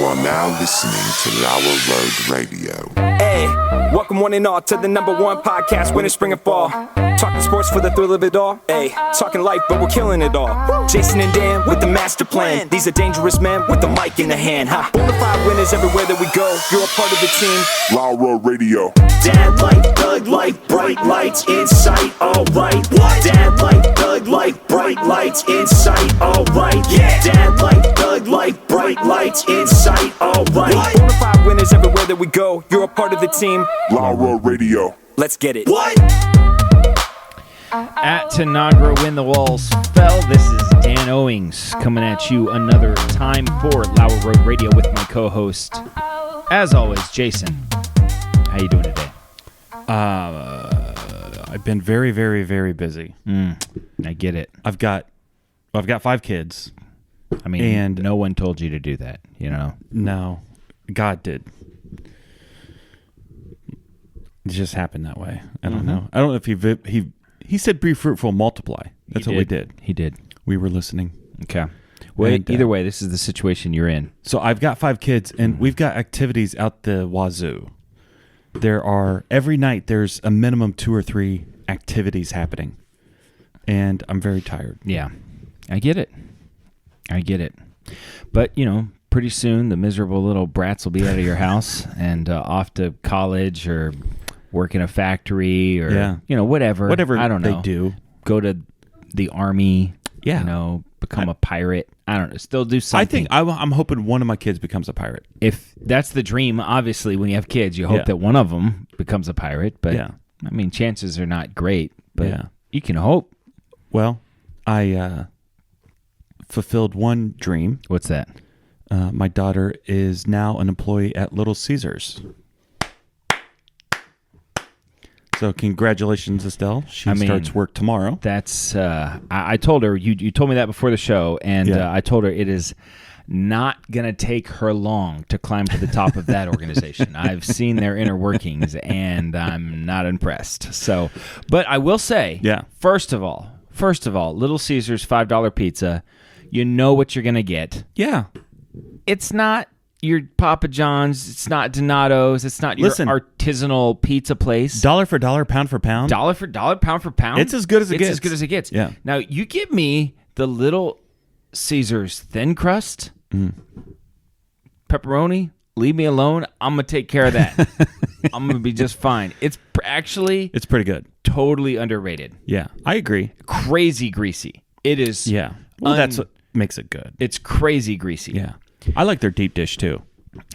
are now listening to Lauer Road Radio. Hey, welcome one and all to the #1 podcast, winter, spring, and fall. Talking sports for the thrill of it all. Hey, talking life, but we're killing it all. Jason and Dan with the master plan. These are dangerous men with the mic in the hand. Bonafide winners everywhere that we go. You're a part of the team. Lauer Radio. Dad light, thug light, bright lights in sight. All right. What? Dad light, thug light, bright lights in sight. All right. Yeah. Dad light, thug light, bright lights in sight. All right. Bonafide winners everywhere that we go. You're a part of the team. Lauer Radio. Let's get it. What? At Tanagra When the Walls Fell, this is Dan Owings coming at you another time for Lauer Road Radio with my co-host, as always, Jason. How you doing today? I've been very, very, very busy. I get it. I've got 5 kids. I mean, and no one told you to do that, you know? No, God did. It just happened that way. I don't know. I don't know if he said be fruitful, multiply. That's what we did. He did. We were listening. Okay. Well, either way, this is the situation you're in. So I've got 5 kids, and we've got activities out the wazoo. Every night there's a minimum 2 or 3 activities happening, and I'm very tired. Yeah, I get it. But, you know, pretty soon the miserable little brats will be out of your house and off to college or work in a factory or, you know, whatever. I don't know. They do. Go to the army, you know, become a pirate. I don't know. Still do something. I think I'm hoping one of my kids becomes a pirate. If that's the dream, obviously, when you have kids, you hope that one of them becomes a pirate. But, I mean, chances are not great, but you can hope. Well, I fulfilled one dream. What's that? My daughter is now an employee at Little Ceasars. So congratulations, Estelle. She starts work tomorrow. That's I told her, you told me that before the show, and I told her it is not going to take her long to climb to the top of that organization. I've seen their inner workings, and I'm not impressed. So, but I will say, first of all, Little Caesars $5 pizza, you know what you're going to get. Yeah. It's not your Papa John's, it's not Donato's, it's not your artisanal pizza place. Dollar for dollar, pound for pound. Dollar for dollar, pound for pound. It's as good as it gets. It's as good as it gets. Yeah. Now, you give me the Little Caesars thin crust, pepperoni, leave me alone. I'm going to take care of that. I'm going to be just fine. It's pretty good. Totally underrated. Yeah, I agree. Crazy greasy. It is. Yeah. Well, that's what makes it good. It's crazy greasy. Yeah. I like their deep dish, too.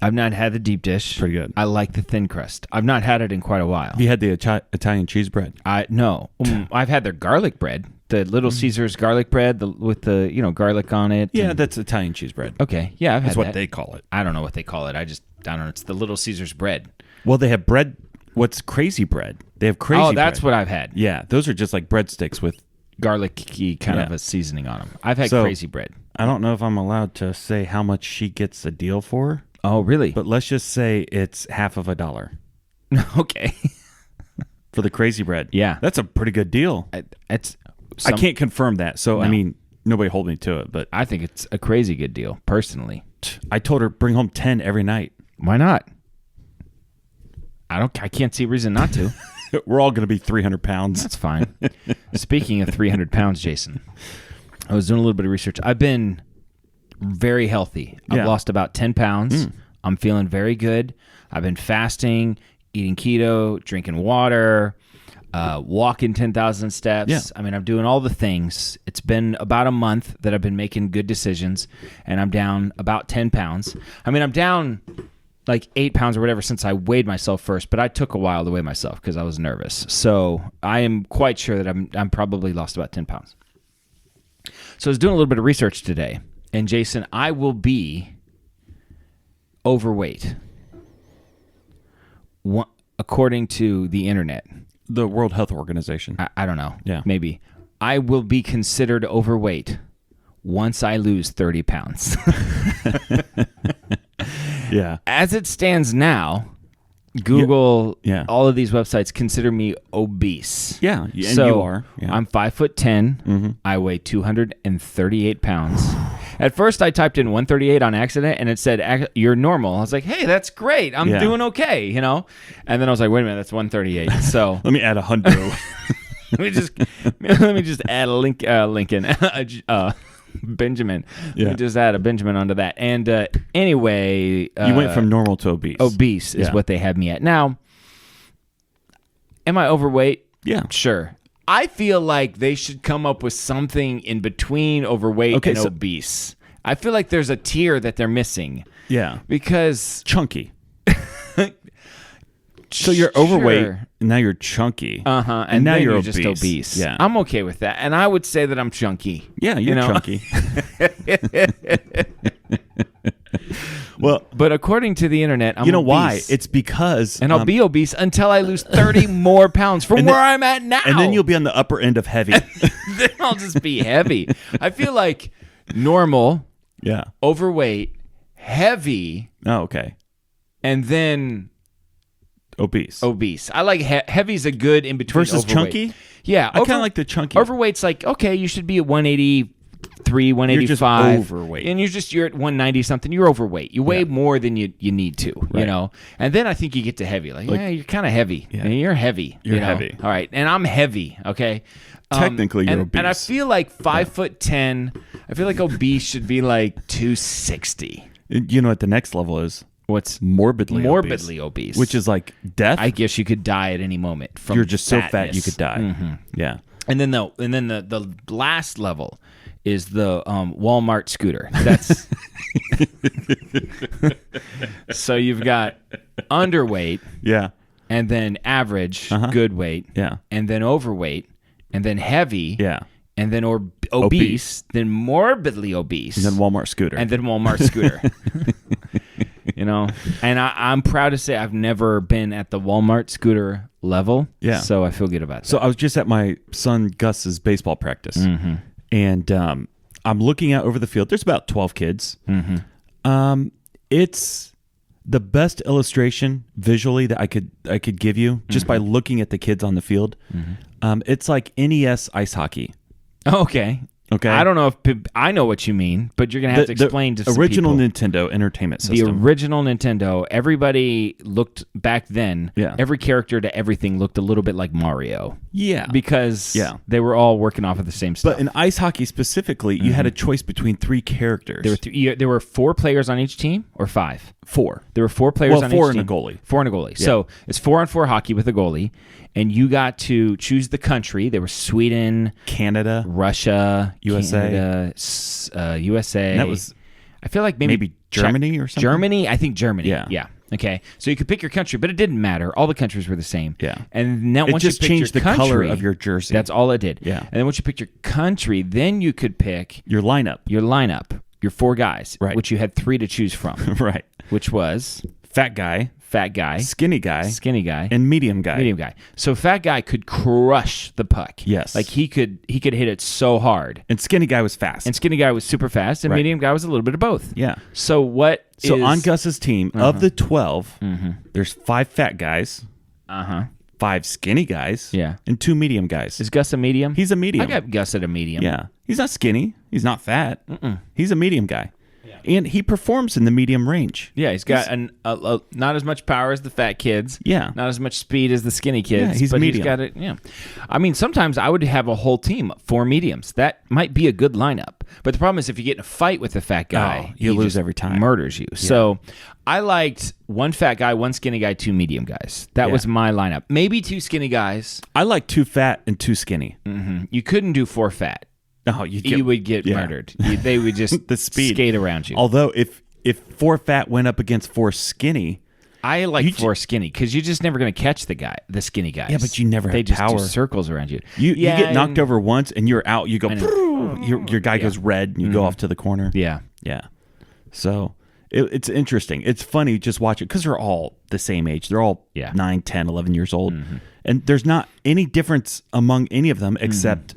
I've not had the deep dish. Pretty good. I like the thin crust. I've not had it in quite a while. Have you had the Italian cheese bread? No. I've had their garlic bread. The Little Caesars garlic bread with the garlic on it. Yeah, that's Italian cheese bread. Okay. Yeah, I've had that. That's what they call it. I don't know what they call it. I don't know. It's the Little Caesars bread. Well, they have bread. What's crazy bread? They have crazy bread. Oh, that's what I've had. Yeah, those are just like breadsticks with garlic-y kind of a seasoning on them. I've had crazy bread. I don't know if I'm allowed to say how much she gets a deal for. Oh, really? But let's just say it's half of $1. Okay. For the crazy bread. Yeah. That's a pretty good deal. I can't confirm that. So, I mean, nobody hold me to it. But I think it's a crazy good deal, personally. I told her bring home 10 every night. Why not? I can't see a reason not to. We're all going to be 300 pounds. That's fine. Speaking of 300 pounds, Jason, I was doing a little bit of research. I've been very healthy. I've lost about 10 pounds. I'm feeling very good. I've been fasting, eating keto, drinking water, walking 10,000 steps. Yeah. I mean, I'm doing all the things. It's been about a month that I've been making good decisions, and I'm down about 10 pounds. I mean, I'm down like 8 pounds or whatever since I weighed myself first, but I took a while to weigh myself because I was nervous. So I am quite sure that I'm probably lost about 10 pounds. So I was doing a little bit of research today, and Jason, I will be overweight, according to the internet. The World Health Organization. I don't know. Yeah. Maybe. I will be considered overweight once I lose 30 pounds. Yeah. As it stands now, Google, all of these websites consider me obese. Yeah, and so you are. Yeah. I'm 5'10". I weigh 238 pounds, At first, I typed in 138 on accident, and it said, you're normal. I was like, hey, that's great. I'm doing okay, you know? And then I was like, wait a minute, that's 138. So Let me add 100. let me just add a Lincoln. Benjamin. Yeah. Let me just add a Benjamin onto that. And anyway. You went from normal to obese. Obese is what they have me at. Now, am I overweight? Yeah. Sure. I feel like they should come up with something in between overweight and obese. I feel like there's a tier that they're missing. Yeah. Because... Chunky. So you're overweight, and now you're chunky. Uh-huh. And now you're just obese. Yeah. I'm okay with that. And I would say that I'm chunky. Yeah, you're chunky. Well, but according to the internet, I'm you know obese. why? It's because... And I'll be obese until I lose 30 more pounds from where I'm at now. And then you'll be on the upper end of heavy. Then I'll just be heavy. I feel like normal, overweight, heavy. Oh, okay. And then... Obese. I like heavy's a good in between. Versus overweight. chunky? Yeah. I kind of like the chunky. Overweight's like, okay, you should be at 183, 185. You're just overweight. And you're at 190 something. You're overweight. You weigh more than you need to, you know? And then I think you get to heavy. Like yeah, you're kind of heavy. Yeah. And you're heavy. You're you know? heavy. All right. And I'm heavy, okay? Technically, you're obese. And I feel like 5'10", I feel like obese should be like 260. You know what the next level is? What's morbidly obese, which is like death. I guess you could die at any moment from you're just fatness. so fat you could die. Mm-hmm. Yeah. And then the last level is the Walmart scooter. That's so you've got underweight, and then average, good weight, and then overweight, and then heavy, and then obese, then morbidly obese, and then Walmart scooter, You know, and I'm proud to say I've never been at the Walmart scooter level. Yeah. So I feel good about that. So I was just at my son Gus's baseball practice, and I'm looking out over the field. There's about 12 kids. It's the best illustration visually that I could give you just by looking at the kids on the field. It's like NES ice hockey. Okay. I don't know if I know what you mean, but you're gonna have to explain to some original people. Nintendo entertainment system. The original Nintendo. Everybody looked back then. Yeah. Every character to everything looked a little bit like Mario. Yeah. Because they were all working off of the same stuff. But in ice hockey specifically, you had a choice between 3 characters. There were 4 players on each team, or 5. 4. There were 4 players on each team. 4 and a goalie. 4 and a goalie. Yeah. So it's 4-on-4 hockey with a goalie, and you got to choose the country. There was Sweden, Canada, Russia, USA, USA. And that was, I feel like maybe Germany or something. Germany, I think Germany. Yeah. Okay. So you could pick your country, but it didn't matter. All the countries were the same. Yeah. And now once just you picked changed your the country, color of your jersey. That's all it did. Yeah. And then once you picked your country, then you could pick your lineup. Your 4 guys, right? Which you had 3 to choose from. Right. Which was fat guy, skinny guy, and medium guy. So fat guy could crush the puck. Yes. Like he could hit it so hard. And skinny guy was fast. And skinny guy was super fast, and medium guy was a little bit of both. Yeah. So on Gus's team, of the 12, there's 5 fat guys. 5 skinny guys. Yeah. And 2 medium guys. Is Gus a medium? He's a medium. I got Gus at a medium. Yeah. He's not skinny. He's not fat. He's a medium guy. Yeah. And he performs in the medium range. Yeah, he's got not as much power as the fat kids. Yeah. Not as much speed as the skinny kids. Yeah, he's medium. He's got it. Yeah. I mean, sometimes I would have a whole team, 4 mediums. That might be a good lineup. But the problem is if you get in a fight with a fat guy, you lose every time. Murders you. Yeah. So I liked 1 fat guy, 1 skinny guy, 2 medium guys. That was my lineup. Maybe 2 skinny guys. I like 2 fat and 2 skinny. You couldn't do 4 fat. No, you would get murdered. They would just the speed. Skate around you. Although if 4 fat went up against 4 skinny, I like 4 skinny because you're just never going to catch the skinny guys. Yeah, but you never have They just power. do circles around you. You get knocked over once and you're out. You go, your guy goes red and you go off to the corner. Yeah. Yeah. So it's interesting. It's funny just watching because they're all the same age. They're all 9, 10, 11 years old. And there's not any difference among any of them except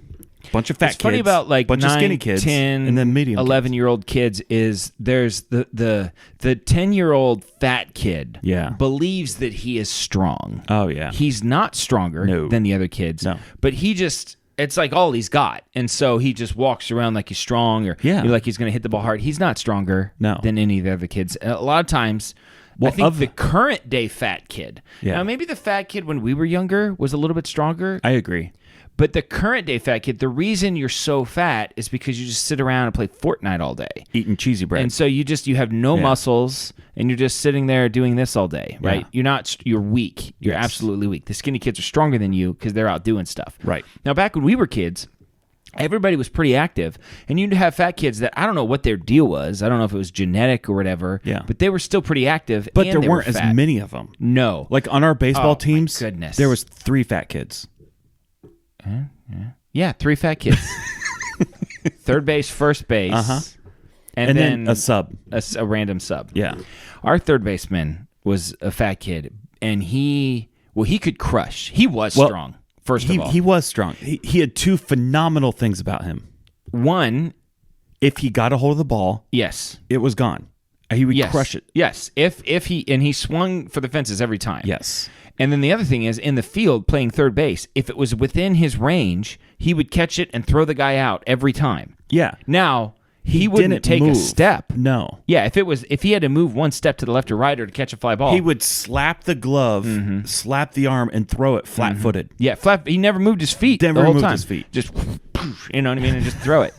bunch of fat kids. Funny about like bunch 9, of skinny kids, 10, and then medium 11-year-old kids is there's the 10-year-old fat kid believes that he is strong. Oh yeah. He's not stronger than the other kids. No. But he just It's like all he's got. And so he just walks around like he's strong or like he's going to hit the ball hard. He's not stronger than any of the other kids. A lot of times, I think the current day fat kid. Now, maybe the fat kid when we were younger was a little bit stronger. I agree. But the current day fat kid, the reason you're so fat is because you just sit around and play Fortnite all day. Eating cheesy bread. And so you have no muscles and you're just sitting there doing this all day, right? Yeah. You're weak. You're absolutely weak. The skinny kids are stronger than you because they're out doing stuff. Right. Now, back when we were kids, everybody was pretty active. And you'd have fat kids that I don't know what their deal was. I don't know if it was genetic or whatever. Yeah. But they were still pretty active. But and there they weren't were as fat. many of them. No. Like on our baseball teams, my goodness. there was 3 fat kids. Yeah, 3 fat kids. Third base, first base, and then a sub. A random sub. Yeah. Our third baseman was a fat kid, and he could crush. He was strong, first of all. He was strong. He had 2 phenomenal things about him. One, if he got a hold of the ball, yes, it was gone. He would crush it. Yes, if he swung for the fences every time. Yes. And then the other thing is, in the field, playing third base, if it was within his range, he would catch it and throw the guy out every time. Yeah. Now, he wouldn't didn't take move. a step. No. Yeah, if he had to move one step to the left or right or to catch a fly ball. He would slap the glove, slap the arm, and throw it flat-footed. Yeah, he never moved his feet Never the whole moved time. his feet. Just, you know what I mean, and just throw it.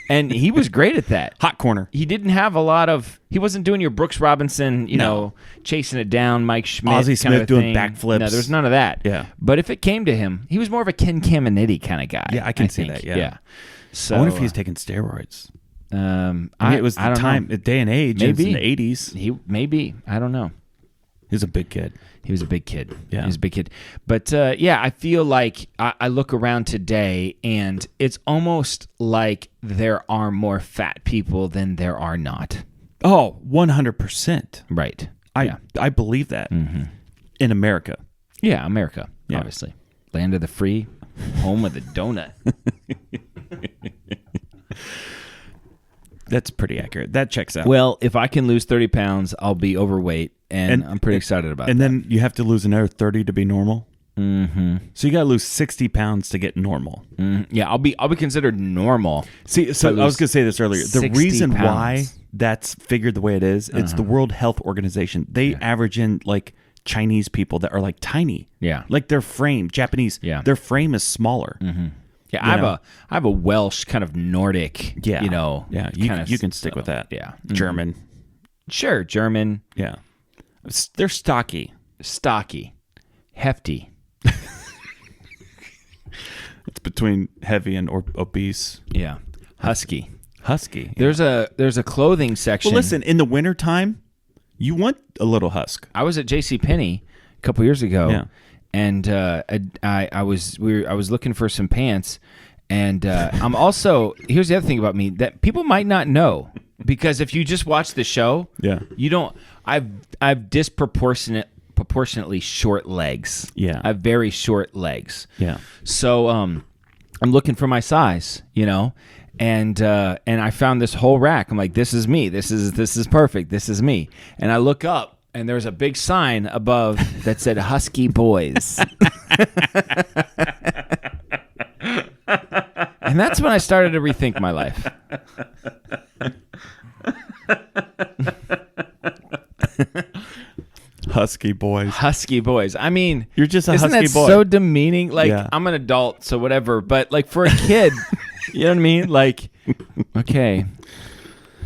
And he was great at that. Hot corner. He didn't have a lot of. He wasn't doing your Brooks Robinson, you know, chasing it down, Mike Schmidt, Ozzie kind Smith of doing thing. backflips. No, there was none of that. Yeah. But if it came to him, he was more of a Ken Caminiti kind of guy. Yeah, I can see think. that. Yeah. So I wonder if he's taking steroids. I mean, it was the don't time, know. the day and age. It was in the 80s. Maybe. I don't know. He was a big kid. He was a big kid. Yeah. He was a big kid. But, I feel like I look around today, and it's almost like there are more fat people than there are not. Oh, 100%. Right. I believe that. In America. Yeah, America, Yeah. obviously. Land of the free, home of the donut. That's pretty accurate. That checks out. Well, if I can lose 30 pounds, I'll be overweight, and I'm pretty excited about and that. then you have to lose another 30 to be normal. Mm-hmm. So you got to lose 60 pounds to get normal. Yeah, I'll be considered normal. See, so I was going to say this earlier. The 60 reason pounds. why that's figured the way it is, it's the World Health Organization. They average in like Chinese people that are like tiny. Yeah. Like their frame, Japanese, their frame is smaller. Yeah, I have a Welsh kind of Nordic, Yeah. you know. Yeah, you can stick with that. Yeah. German. Sure, German. Yeah. They're stocky. Stocky. Hefty. It's between heavy and obese. Yeah. Husky. Husky. There's a clothing section. Well, listen, in the wintertime, you want a little husk. I was at JCPenney a couple years ago. Yeah. And I was looking for some pants, and I'm also, here's the other thing about me that people might not know, because if you just watch the show, you don't. I've proportionately short legs. Yeah. I have very short legs. Yeah. So I'm looking for my size, you know, and I found this whole rack. I'm like, this is me. This is perfect. This is me. And I look up. And there's a big sign above that said Husky Boys. And that's when I started to rethink my life. Husky Boys. Husky Boys. I mean, You're just a isn't husky that boy. so demeaning? Like, Yeah. I'm an adult, so whatever. But like for a kid, you know what I mean? Like, okay.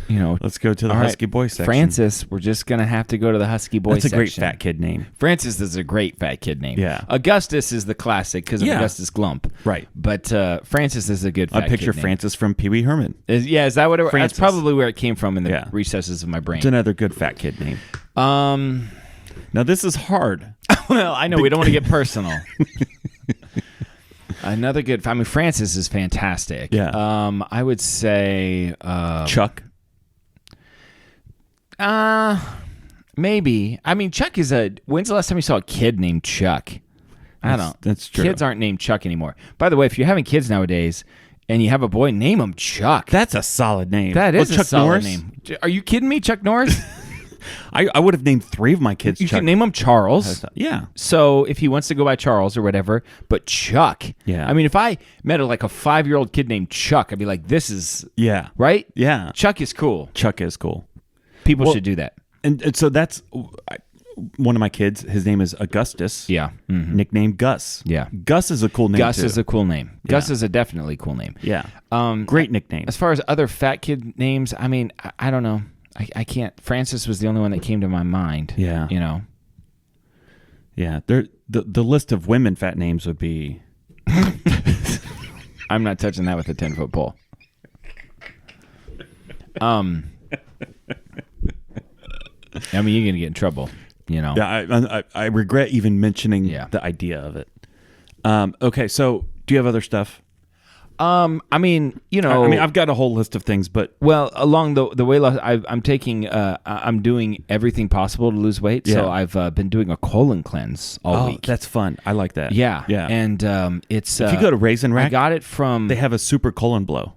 You know, Let's go to the all right, Husky Boy section. Francis, we're just going to have to go to the Husky Boy That's a section. great fat kid name. Francis is a great fat kid name. Yeah. Augustus is the classic because of Yeah. Augustus Glump. Right. But Francis is a good fat I picture kid name. Francis from Pee Wee Herman. Is that what it was? Francis. That's probably where it came from in the Yeah. recesses of my brain. It's another good fat kid name. Now this is hard. Well, I know we don't want to get personal. Another good. I mean, Francis is fantastic. Yeah. I would say Chuck. Maybe. I mean, Chuck is a. When's the last time you saw a kid named Chuck? I don't. That's true. Kids aren't named Chuck anymore. By the way, if you're having kids nowadays and you have a boy, name him Chuck. That's a solid name. That is a Chuck solid Norris? name. Are you kidding me, Chuck Norris? I would have named 3 of my kids You Chuck. can name him Charles. Yeah. So if he wants to go by Charles or whatever, but Chuck. Yeah. I mean, if I met a 5-year-old kid named Chuck, I'd be like, this is Yeah. right. Yeah. Chuck is cool. Chuck is cool. People should do that. And so that's one of my kids. His name is Augustus. Yeah. Mm-hmm. Nicknamed Gus. Yeah. Gus is a cool name. Gus too. is a cool name. Yeah. Gus is a definitely cool name. Yeah. Great nickname. As far as other fat kid names, I mean, I don't know. I can't. Francis was the only one that came to my mind. Yeah. You know. Yeah. The list of women fat names would be. I'm not touching that with a 10-foot pole. I mean, you're gonna get in trouble. You know. Yeah. I regret even mentioning Yeah. the idea of it. Okay. So do you have other stuff? I mean, you know. I mean, I've got a whole list of things, but Well, along the way, I'm taking, I'm doing everything possible to lose weight. So Yeah. I've been doing a colon cleanse all week. that's fun. I like that. Yeah, Yeah. and it's. If you go to Raisin Rack, I got it from. they have a super colon blow.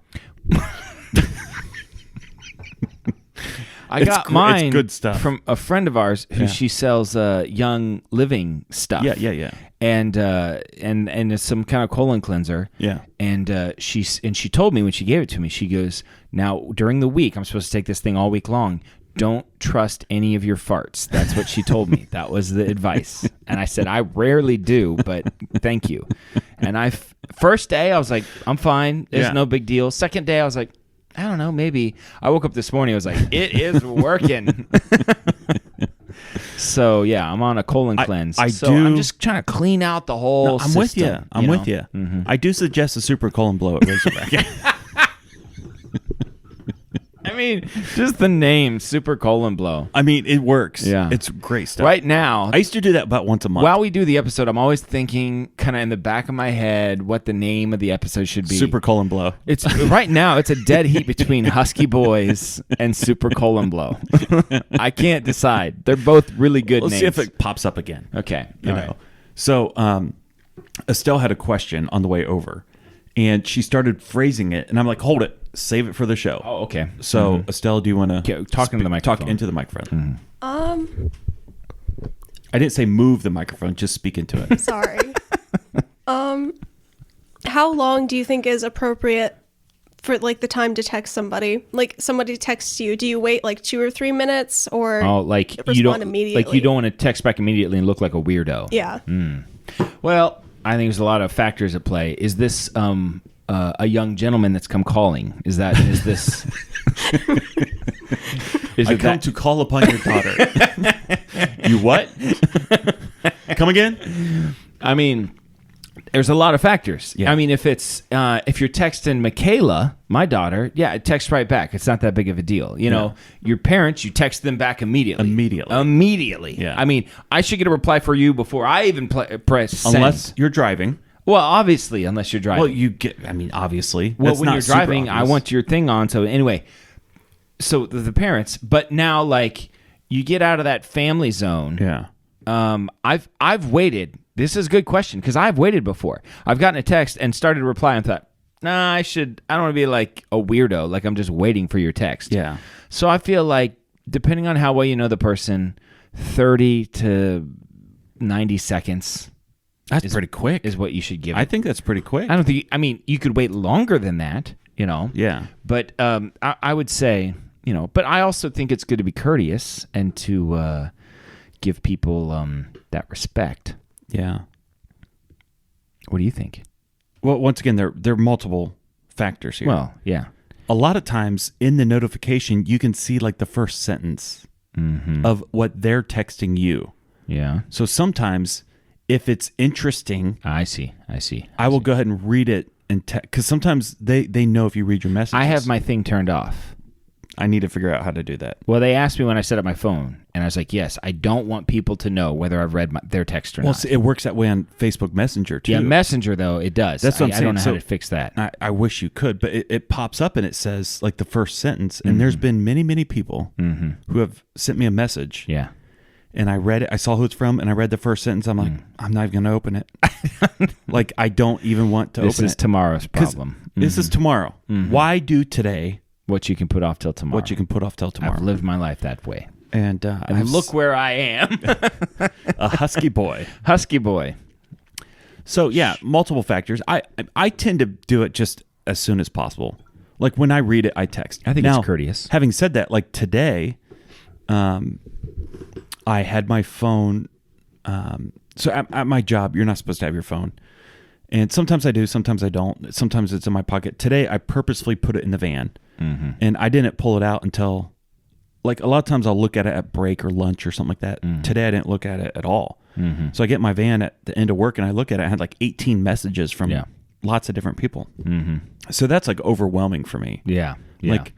I It's got gr- it's mine good stuff. from a friend of ours who Yeah. she sells Young Living stuff. Yeah. And it's some kind of colon cleanser. Yeah. And she told me when she gave it to me, she goes, now during the week, I'm supposed to take this thing all week long. Don't trust any of your farts. That's what she told me. That was the advice. And I said, I rarely do, but thank you. And first day, I was like, I'm fine. There's Yeah. no big deal. Second day, I was like, I don't know, maybe. I woke up this morning, I was like, it is working. So, yeah, I'm on a colon cleanse. I'm just trying to clean out the whole I'm with you. system, I'm with know? you. Mm-hmm. I do suggest a super colon blow at Raisin Rack. I mean, just the name, Super Colon Blow. I mean, it works. Yeah. It's great stuff. Right now, I used to do that about once a month. while we do the episode, I'm always thinking kind of in the back of my head what the name of the episode should be. Super colon blow. It's right now, it's a dead heat between Husky Boys and Super Colon Blow. I can't decide. They're both really good Let's names. see if it pops up again. Okay. You all know. right. So Estelle had a question on the way over, and she started phrasing it, and I'm like, hold it, save it for the show. Oh, okay. So Estelle, do you want to Talk into the microphone. Talk into the microphone. I didn't say move the microphone, just speak into it. Sorry. How long do you think is appropriate for the time to text somebody? Like somebody texts you, do you wait 2 or 3 minutes or Oh, like you respond don't immediately? like you don't want to text back immediately and look like a weirdo. Yeah. Well, I think there's a lot of factors at play. Is this a young gentleman that's come calling? Is this? Is I it come that? to call upon your daughter. You what? Come again? I mean, there's a lot of factors. Yeah. I mean, if it's if you're texting Michaela, my daughter, yeah, text right back. It's not that big of a deal. You know, your parents, you text them back immediately. Immediately. Yeah. I mean, I should get a reply for you before I even press send. Unless you're driving. Well, obviously, unless you're driving. Well, you get. I mean, obviously. Well, That's when not you're super driving, I obvious. want your thing on. So anyway, so the parents, but now you get out of that family zone. Yeah. I've waited. This is a good question because I've waited before. I've gotten a text and started to reply and thought, nah, I don't want to be like a weirdo. Like I'm just waiting for your text. Yeah. So I feel like depending on how well you know the person, 30 to 90 seconds. That's pretty quick. Is what you should give. I think that's pretty quick. I mean, you could wait longer than that, you know. Yeah. But I would say, you know, but I also think it's good to be courteous and to give people that respect. Yeah. What do you think? Well, once again, there are multiple factors here. Well, yeah. A lot of times in the notification, you can see the first sentence of what they're texting you. Yeah. So sometimes if it's interesting, I see. I will go ahead and read it and because sometimes they know if you read your messages. I have my thing turned off. I need to figure out how to do that. Well, they asked me when I set up my phone, and I was like, yes, I don't want people to know whether I've read their text or Well, not. see, it works that way on Facebook Messenger, too. Yeah, Messenger, though, it does. That's what I'm I don't saying. know So how to fix that. I wish you could, but it pops up and it says, the first sentence, and there's been many, many people who have sent me a message. Yeah. And I read it. I saw who it's from, and I read the first sentence. I'm like, I'm not even going to open it. I don't even want to open it. This is tomorrow's problem. This is tomorrow. Why do today What you can put off till tomorrow. what you can put off till tomorrow? I've lived my life that way. And look where I am. a husky boy. Husky boy. So yeah, multiple factors. I tend to do it just as soon as possible. Like when I read it, I text. I think now, it's courteous. Having said that, like today, I had my phone. So at my job, you're not supposed to have your phone. And sometimes I do, sometimes I don't. Sometimes it's in my pocket. Today, I purposefully put it in the van. Mm-hmm. And I didn't pull it out until, like a lot of times I'll look at it at break or lunch or something like that. Mm-hmm. Today, I didn't look at it at all. Mm-hmm. So I get my van at the end of work and I look at it. I had like 18 messages from lots of different people. Mm-hmm. So that's like overwhelming for me. Yeah. Like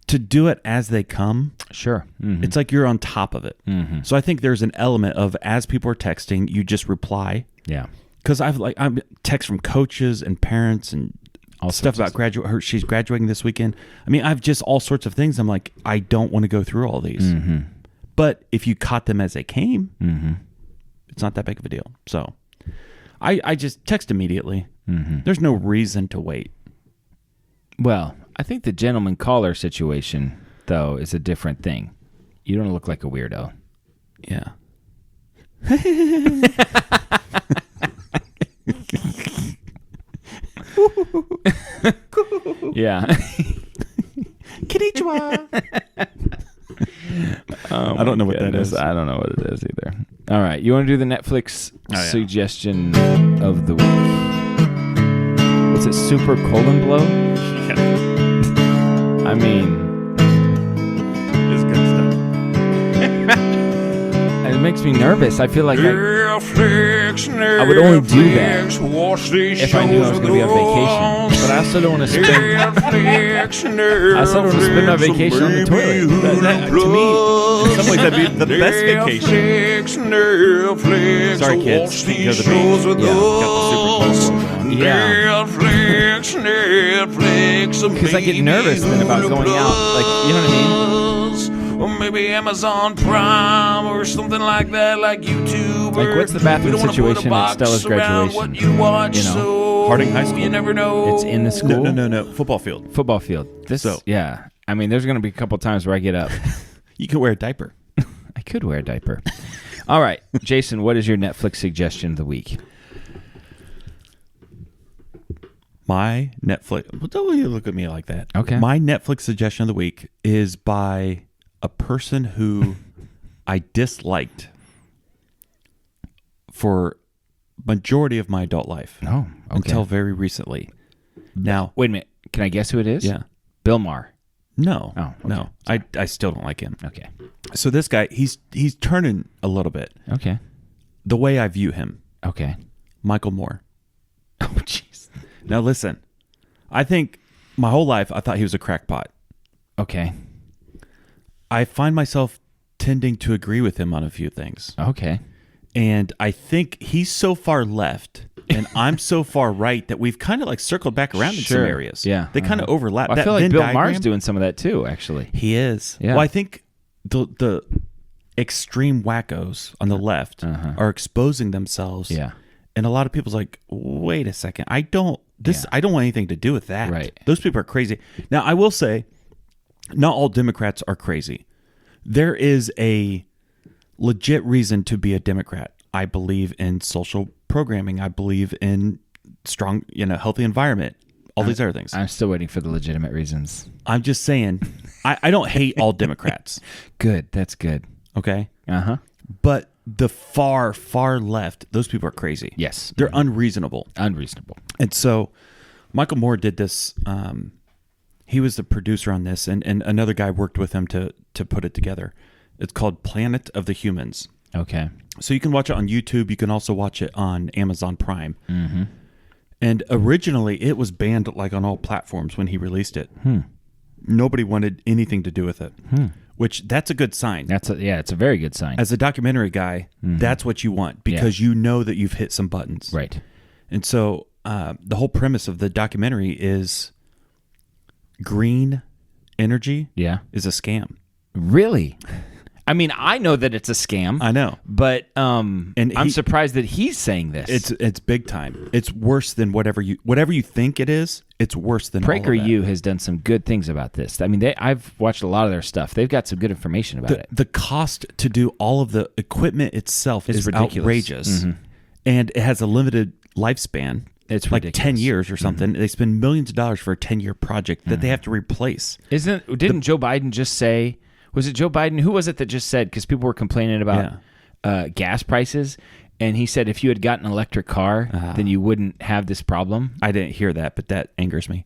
to do it as they come. Sure. Mm-hmm. It's like you're on top of it. Mm-hmm. So I think there's an element of as people are texting, you just reply. Yeah. Because I'm text from coaches and parents and all stuff about she's graduating this weekend. I mean, I've just all sorts of things. I'm like, I don't want to go through all these. Mm-hmm. But if you caught them as they came, it's not that big of a deal. So I just text immediately. Mm-hmm. There's no reason to wait. Well, I think the gentleman caller situation, though, is a different thing. You don't look like a weirdo. Yeah. Yeah. Konnichiwa. I don't know what that is. I don't know what it is either. All right. You want to do the Netflix suggestion of the week? Is it Super Colon Blow? Yeah. I mean, it's good stuff. it makes me nervous. I feel like I would only do that if I knew I was going to be on vacation. But I also don't want to spend. I also don't want to spend my vacation on the toilet. To me, in some ways, that'd be the best vacation. Sorry, kids. Speaking of the beach, got the Super Bowl. Yeah. Because I get nervous then about going out. Like, you know what I mean? Or maybe Amazon Prime or something like that, like YouTube. Like, what's the bathroom situation at Stella's graduation? You know, Harding High School. You never know. It's in the school? No. Football field. Football field. Yeah. I mean, there's going to be a couple times where I get up. You could wear a diaper. I could wear a diaper. All right. Jason, what is your Netflix suggestion of the week? My Netflix. Well, don't you look at me like that. Okay. My Netflix suggestion of the week is by a person who I disliked for majority of my adult life. Oh, okay. Until very recently. Now, wait a minute. Can I guess who it is? Yeah. Bill Maher. No. Oh, okay. No. I still don't like him. Okay. So this guy, he's turning a little bit. Okay. The way I view him. Okay. Michael Moore. Oh, jeez. Now listen, I think my whole life I thought he was a crackpot. Okay. I find myself tending to agree with him on a few things. Okay. And I think he's so far left and I'm so far right that we've kind of like circled back around in some areas. Yeah. They kind of overlap. Well, I feel like Bill Maher's doing some of that too, actually. He is. Yeah. Well, I think the extreme wackos on the left are exposing themselves. Yeah. And a lot of people's like, wait a second, I don't want anything to do with that. Right. Those people are crazy. Now, I will say, not all Democrats are crazy. There is a legit reason to be a Democrat. I believe in social programming. I believe in strong, healthy environment. All these other things. I'm still waiting for the legitimate reasons. I'm just saying, I don't hate all Democrats. Good. That's good. Okay? Uh-huh. But the far, far left, those people are crazy. Yes. They're unreasonable. Unreasonable. And so Michael Moore did this. He was the producer on this, and another guy worked with him to put it together. It's called Planet of the Humans. Okay. So you can watch it on YouTube. You can also watch it on Amazon Prime. Mm-hmm. And originally, it was banned like on all platforms when he released it. Nobody wanted anything to do with it, which that's a good sign. It's a very good sign. As a documentary guy, that's what you want because you know that you've hit some buttons. Right. And so the whole premise of the documentary is green energy is a scam. Really? I mean, I know that it's a scam. I know. But I'm surprised that he's saying this. It's big time. It's worse than whatever you think it is. It's worse than all of that. PragerU has done some good things about this. I mean, I've watched a lot of their stuff. They've got some good information about it. The cost to do all of the equipment itself is ridiculous. Outrageous. And it has a limited lifespan. It's like ridiculous. 10 years or something. They spend millions of dollars for a 10-year project that they have to replace. Didn't Joe Biden just say, was it Joe Biden? Who was it that just said, because people were complaining about gas prices, and he said if you had gotten an electric car, then you wouldn't have this problem? I didn't hear that, but that angers me.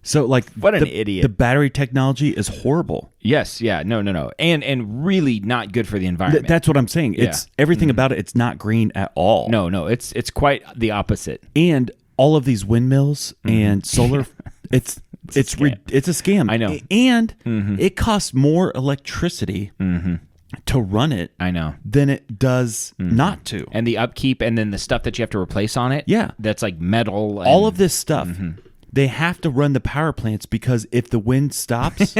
So, like, what an idiot. The battery technology is horrible. Yes, yeah, no. And really not good for the environment. That's what I'm saying. It's everything about it, it's not green at all. No, it's quite the opposite. And all of these windmills and solar, it's a scam. I know. And it costs more electricity to run it. I know. Than it does not to. And the upkeep and then the stuff that you have to replace on it. Yeah. That's like metal. All of this stuff. They have to run the power plants because if the wind stops,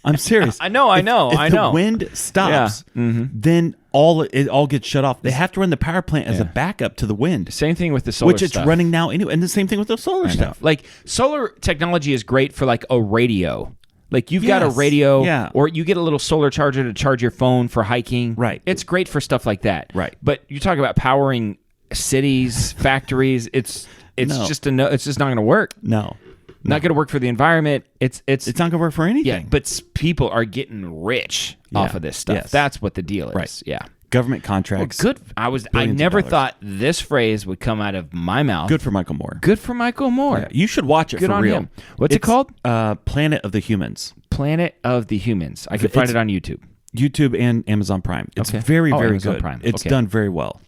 I'm serious. I know. If the wind stops, then it all gets shut off. They have to run the power plant as a backup to the wind. Same thing with the solar stuff. Which it's running now anyway. And the same thing with the solar stuff. Like solar technology is great for like a radio. Like you've got a radio or you get a little solar charger to charge your phone for hiking. Right. It's great for stuff like that. Right. But you talk about powering cities, factories, it's just not going to work. No. Not going to work for the environment. It's not going to work for anything. Yeah, but people are getting rich off of this stuff. Yes. That's what the deal is. Right. Yeah. Government contracts. Well, good. I never thought this phrase would come out of my mouth. Good for Michael Moore. Good for Michael Moore. Yeah, you should watch it good for on real. Him. What's it called? Planet of the Humans. Planet of the Humans. I can find it on YouTube. YouTube and Amazon Prime. It's very, very Amazon good. Prime. It's done very well.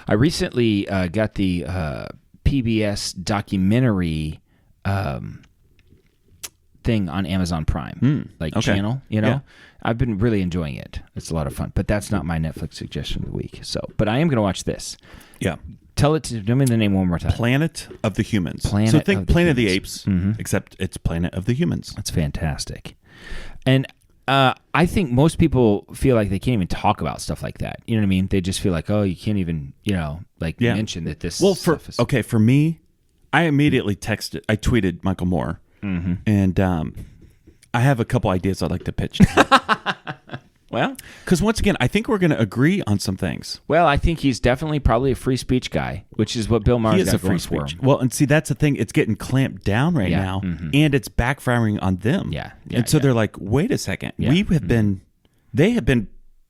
I recently got the PBS documentary thing on Amazon Prime, channel, Yeah. I've been really enjoying it. It's a lot of fun, but that's not my Netflix suggestion of the week. But I am going to watch this. Yeah. Tell me the name one more time. Planet of the Humans. Planet so think of the Planet of the Humans. Apes, except it's Planet of the Humans. That's fantastic. And I think most people feel like they can't even talk about stuff like that. You know what I mean? They just feel like, oh, you can't even, mention that this stuff is... for me, I immediately tweeted Michael Moore, and I have a couple ideas I'd like to pitch to him. Well, because once again, I think we're going to agree on some things. Well, I think he's definitely probably a free speech guy, which is what Bill Maher's got going for him. Well, and see, that's the thing. It's getting clamped down right now, and it's backfiring on them. And so they're like, wait a second. They have been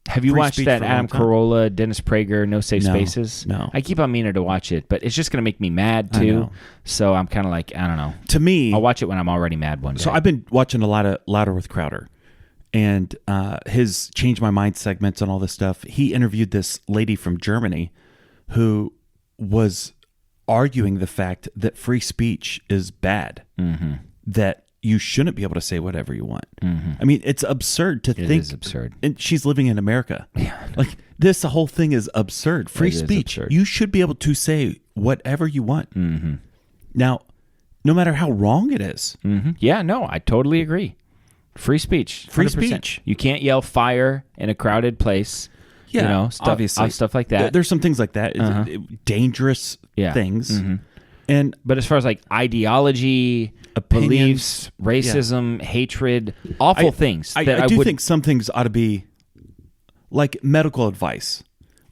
Have you watched that Adam Carolla, Dennis Prager, No Safe Spaces? No. I keep on meaning to watch it, but it's just going to make me mad too. So I'm kind of like, I don't know. To me, I'll watch it when I'm already mad one day. So I've been watching a lot of Louder with Crowder. And his Change My Mind segments and all this stuff. He interviewed this lady from Germany who was arguing the fact that free speech is bad, that you shouldn't be able to say whatever you want. I mean, it's absurd to think. It is absurd. And she's living in America. Yeah. Like, the whole thing is absurd. Free speech. You should be able to say whatever you want. Now, no matter how wrong it is. Yeah, no, I totally agree. Free speech. 100%. Free speech. You can't yell fire in a crowded place. Yeah, obviously. Stuff like that. There's some things like that. Dangerous things. But as far as like ideology, beliefs, racism, hatred, awful things. I do think some things ought to be like medical advice.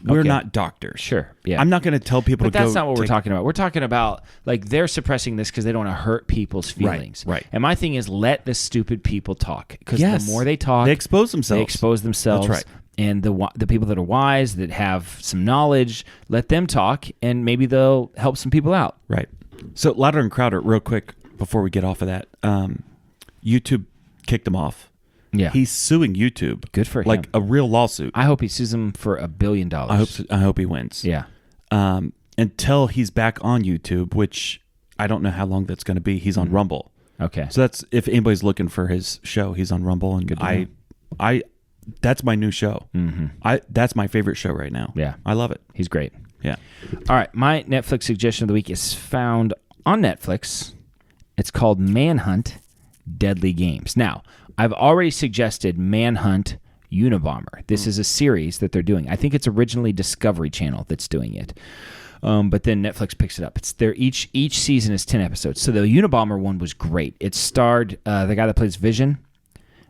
We're not doctors. Sure. Yeah. I'm not going to tell people to go. But that's not what we're talking about. We're talking about like they're suppressing this because they don't want to hurt people's feelings. Right. And my thing is let the stupid people talk because the more they talk, they expose themselves. That's right. And the people that are wise, that have some knowledge, let them talk, and maybe they'll help some people out. Right. So Louder and Crowder, real quick before we get off of that, YouTube kicked him off. Yeah, he's suing YouTube. Good for him. Like a real lawsuit. I hope he sues them for $1 billion. I hope he wins. Yeah. Until he's back on YouTube, which I don't know how long that's going to be. He's on Rumble. Okay. So that's if anybody's looking for his show, he's on Rumble, and I that's my new show. That's my favorite show right now. Yeah, I love it. He's great. Yeah. All right, my Netflix suggestion of the week is found on Netflix. It's called Manhunt: Deadly Games. Now, I've already suggested Manhunt Unabomber. This is a series that they're doing. I think it's originally Discovery Channel that's doing it. But then Netflix picks it up. It's there. Each season is 10 episodes. So the Unabomber one was great. It starred the guy that plays Vision.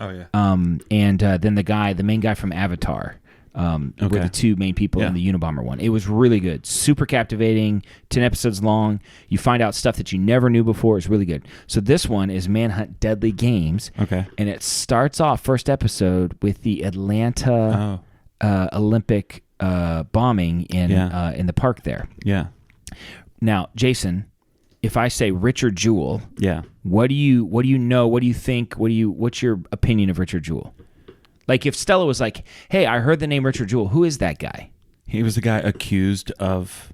Oh yeah. And then the main guy from Avatar. Were the two main people in the Unabomber one. It was really good. Super captivating. 10 episodes long. You find out stuff that you never knew before. It's really good. So this one is Manhunt Deadly Games. Okay. And it starts off, first episode, with the Atlanta Olympic bombing in the park there. Yeah. Now, Jason, if I say Richard Jewell, Yeah. what do you know? What do you think? What's your opinion of Richard Jewell? Like if Stella was like, "Hey, I heard the name Richard Jewell. Who is that guy?" He was the guy accused of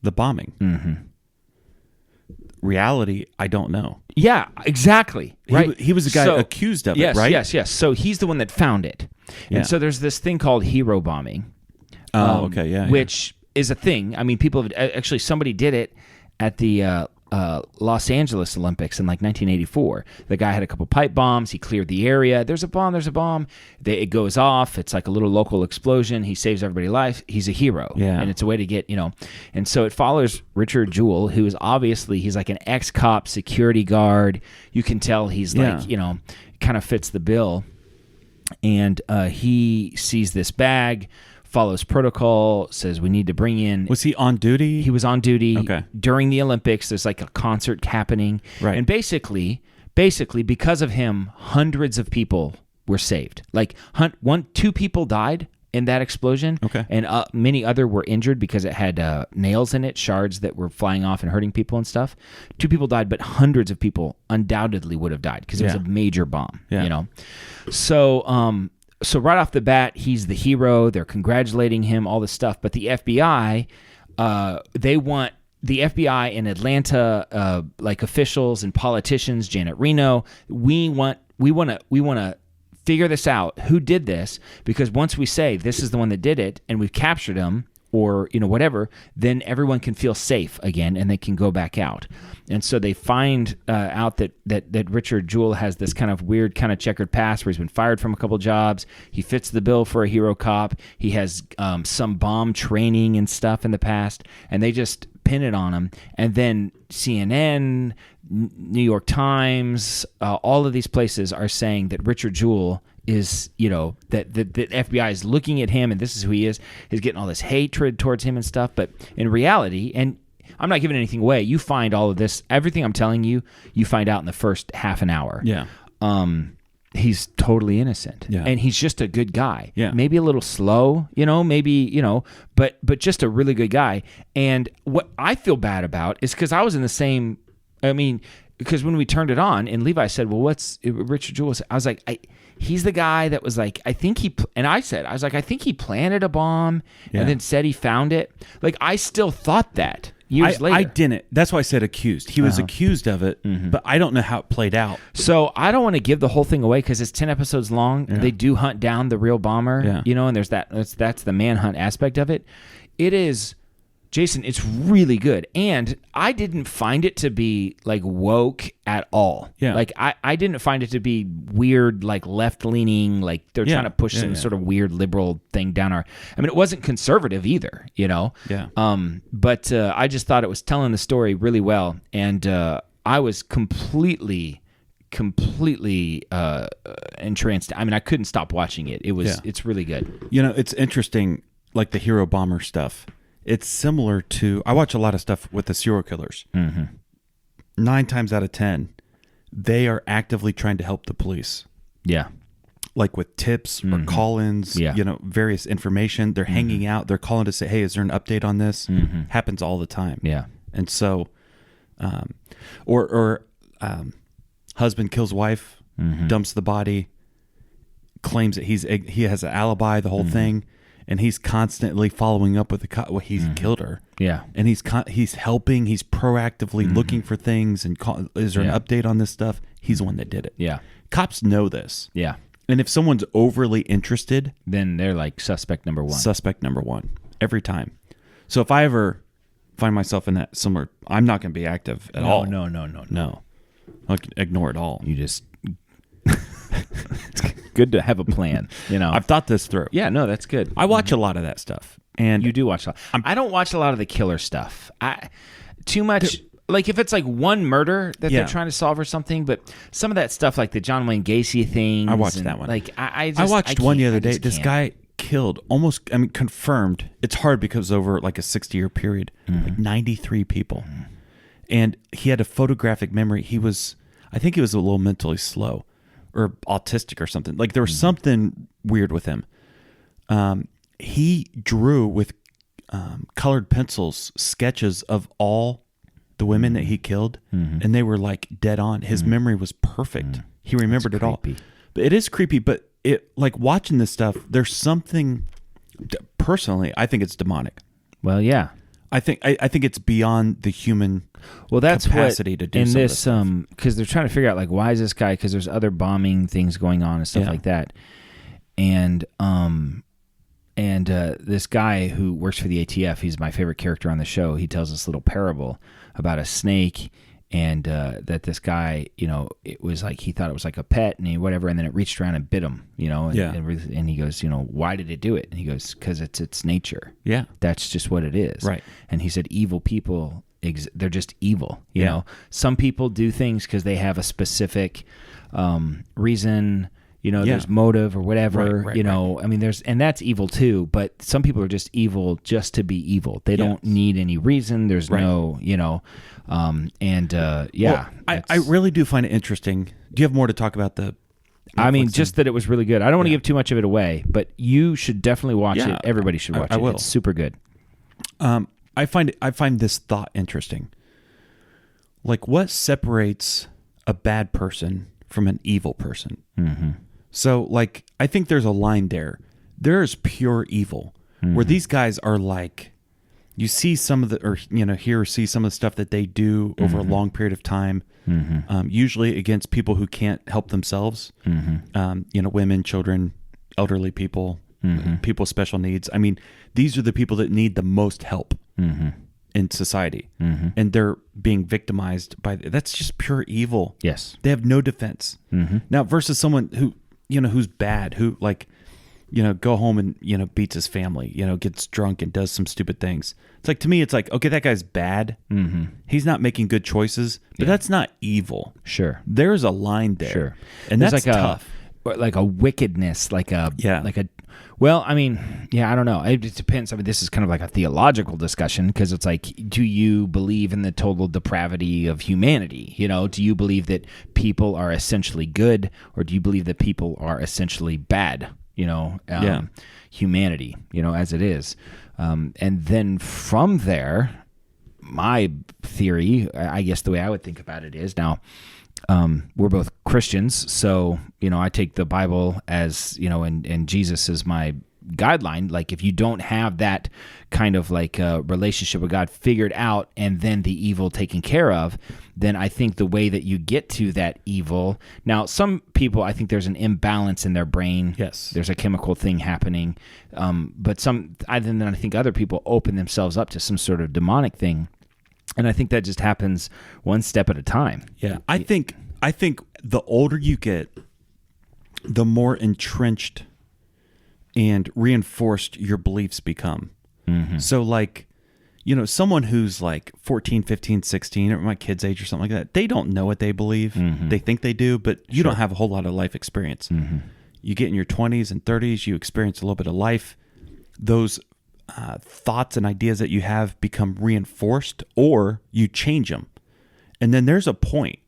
the bombing. Mm-hmm. Reality, I don't know. Yeah, exactly. Right. He was the guy accused of it, right? Yes. So he's the one that found it. Yeah. And so there's this thing called hero bombing. Okay, yeah. Which is a thing. I mean, people have actually somebody did it at the Los Angeles Olympics in like 1984. The guy had a couple pipe bombs. He cleared the area. There's a bomb. It goes off. It's like a little local explosion. He saves everybody's life. He's a hero. Yeah. And it's a way to get, and so it follows Richard Jewell, who is obviously, he's like an ex-cop security guard. You can tell he's like, kind of fits the bill. And he sees this bag, follows protocol, says we need to bring in... Was he on duty? He was on duty. Okay. During the Olympics. There's like a concert happening. Right. And basically, because of him, hundreds of people were saved. Like 2 people died in that explosion. Okay. And many other were injured because it had nails in it, shards that were flying off and hurting people and stuff. 2 people died, but hundreds of people undoubtedly would have died because it was a major bomb. Yeah. So right off the bat, he's the hero. They're congratulating him, all this stuff. But the FBI, they want the FBI in Atlanta, like officials and politicians, Janet Reno. We want to figure this out. Who did this? Because once we say this is the one that did it, and we've captured him, or whatever, then everyone can feel safe again and they can go back out. And so they find out that Richard Jewell has this kind of weird kind of checkered past where he's been fired from a couple jobs. He fits the bill for a hero cop. He has some bomb training and stuff in the past, and they just pin it on him. And then CNN, New York Times, all of these places are saying that Richard Jewell is, that the FBI is looking at him and this is who he is. He's getting all this hatred towards him and stuff. But in reality, and I'm not giving anything away, you find all of this, everything I'm telling you, you find out in the first half an hour. Yeah. He's totally innocent. Yeah. And he's just a good guy. Yeah. Maybe a little slow, but just a really good guy. And what I feel bad about is because I was in the same, because when we turned it on and Levi said, well, what's Richard Jewell? I was like, he's the guy that was like, I think he planted a bomb and then said he found it. Like, I still thought that years later. I didn't. That's why I said accused. He was accused of it, but I don't know how it played out. So I don't want to give the whole thing away because it's 10 episodes long. Yeah. They do hunt down the real bomber, and there's that's the manhunt aspect of it. It is... Jason, it's really good. And I didn't find it to be like woke at all. Yeah. Like I didn't find it to be weird, like left leaning, like they're trying to push some sort of weird liberal thing down our, it wasn't conservative either, Yeah. But I just thought it was telling the story really well. And I was completely entranced. I couldn't stop watching it. It's really good. It's interesting, like the hero bomber stuff. It's similar to, I watch a lot of stuff with the serial killers. Mm-hmm. 9 times out of 10, they are actively trying to help the police. Yeah. Like with tips or call-ins, various information. They're hanging out. They're calling to say, hey, is there an update on this? Happens all the time. Yeah. And so, husband kills wife, dumps the body, claims that he has an alibi, the whole thing. And he's constantly following up with the cop. Well, he's killed her. Yeah. And he's helping. He's proactively looking for things. And is there an update on this stuff? He's the one that did it. Yeah. Cops know this. Yeah. And if someone's overly interested, then they're like suspect number one. Every time. So if I ever find myself in that similar, I'm not going to be active at all. No. I'll ignore it all. You just good to have a plan. I've thought this through. Yeah, no, that's good. I watch a lot of that stuff, and You do watch a lot. I don't watch a lot of the killer stuff. Too much. Like if it's like one murder that they're trying to solve or something, but some of that stuff like the John Wayne Gacy thing. I watched that one. Like I watched one the other day. This guy killed confirmed. It's hard because over like a 60-year period, like 93 people, and he had a photographic memory. I think he was a little mentally slow, or autistic or something. Like there was something weird with him. He drew with colored pencils sketches of all the women that he killed, and they were like dead on. His memory was perfect. He remembered it all. But it is creepy, but it like watching this stuff, there's something personally, I think it's demonic. Well, yeah. I think it's beyond the human capacity to do in some this of this because they're trying to figure out like why is this guy, because there's other bombing things going on and stuff like that. And this guy who works for the ATF, he's my favorite character on the show. He tells this little parable about a snake, and that this guy, it was like he thought it was like a pet and whatever, and then it reached around and bit him, and he goes, why did it do it? And he goes, because it's its nature. Yeah, that's just what it is. Right. And he said, evil people, they're just evil. You know, some people do things because they have a specific reason. There's motive or whatever, right, I mean, and that's evil too, but some people are just evil just to be evil. They don't need any reason. There's no, I really do find it interesting. Do you have more to talk about the Netflix just that it was really good. I don't want to give too much of it away, but you should definitely watch it. Everybody should watch it. I will. It's super good. I find this thought interesting. Like, what separates a bad person from an evil person? Mm-hmm. So, like, I think there's a line there. There's pure evil, where these guys are like, you see some of the, or hear or see some of the stuff that they do over a long period of time, usually against people who can't help themselves. Women, children, elderly people, people with special needs. I mean, these are the people that need the most help in society, and they're being victimized by. That's just pure evil. Yes, they have no defense. Now, versus someone who who's bad, who go home and beats his family, gets drunk and does some stupid things. It's like, to me, it's like, okay, that guy's bad. He's not making good choices, but that's not evil. Sure, there's a line there. Sure, and there's that's like tough. Like a wickedness, well, I mean, I don't know. It depends. I mean, this is kind of like a theological discussion, because it's like, do you believe in the total depravity of humanity? Do you believe that people are essentially good, or do you believe that people are essentially bad? Humanity, as it is. And then from there, my theory, I guess the way I would think about it is, now, we're both Christians, so I take the Bible as and Jesus is my guideline. Like, if you don't have that kind of like relationship with God figured out, and then the evil taken care of, then I think the way that you get to that evil. Now, some people, I think there's an imbalance in their brain. Yes, there's a chemical thing happening, but I think other people open themselves up to some sort of demonic thing. And I think that just happens one step at a time. Yeah, I think the older you get, the more entrenched and reinforced your beliefs become. So, like, someone who's like 14, 15, 16, or my kid's age or something like that, they don't know what they believe. They think they do, but you don't have a whole lot of life experience. You get in your 20s and 30s, you experience a little bit of life. Those thoughts and ideas that you have become reinforced, or you change them. And then there's a point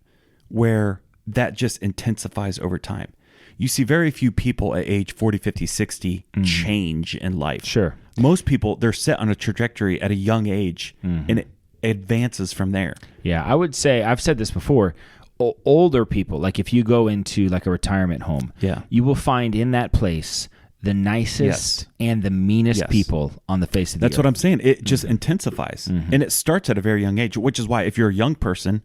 where that just intensifies over time. You see very few people at age 40, 50, 60 change in life. Sure. Most people, they're set on a trajectory at a young age, and it advances from there. Yeah, I would say, I've said this before, older people, like if you go into like a retirement home, you will find in that place the nicest and the meanest people on the face of the earth. That's what I'm saying. It just intensifies. And it starts at a very young age, which is why if you're a young person,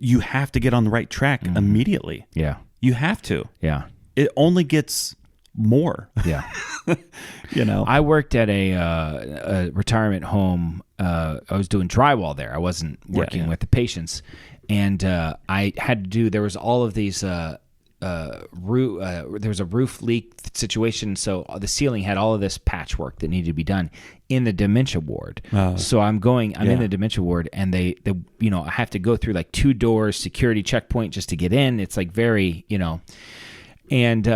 you have to get on the right track immediately. Yeah. You have to. Yeah. It only gets more. Yeah. I worked at a retirement home. I was doing drywall there. I wasn't working with the patients. And I had to do, there was all of these there was a roof leak situation, so the ceiling had all of this patchwork that needed to be done in the dementia ward. So I'm in the dementia ward, and they I have to go through like 2 doors, security checkpoint just to get in. It's like very, and